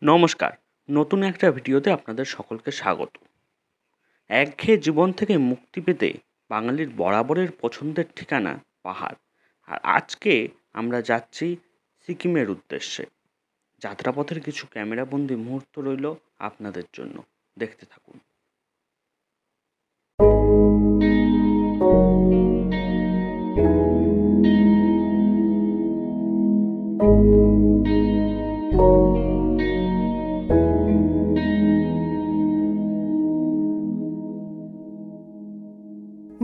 নমস্কার, নতুন একটা ভিডিওতে আপনাদের সকলকে স্বাগত। একঘেয়ে জীবন থেকে মুক্তি পেতে বাঙালির বরাবরের পছন্দের ঠিকানা পাহাড়। আর আজকে আমরা যাচ্ছি সিকিমের উদ্দেশ্যে। যাত্রাপথের কিছু ক্যামেরাবন্দি মুহূর্ত রইল আপনাদের জন্য, দেখতে থাকুন।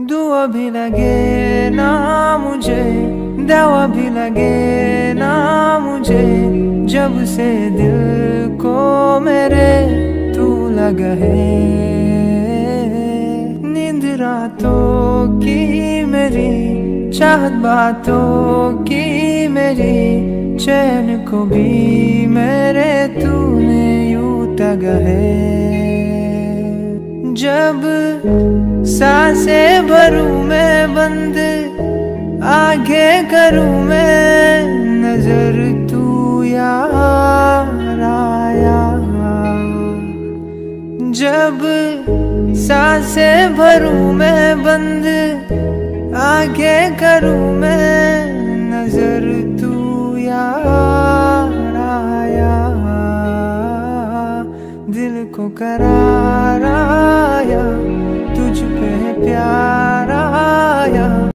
दुआ भी लगे ना मुझे, दवा भी लगे ना मुझे, जब से दिल को मेरे तू लगा है। नींद रातों की मेरी, चाहत बातों की मेरी, चैन को भी मेरे तूने यूं तगा है। जब सांसें भरूं मैं बंद, आगे करूं मैं नजर, तू यार आया। जब सांसें भरूं मैं बंद, आगे करूं मैं नजर, तू यार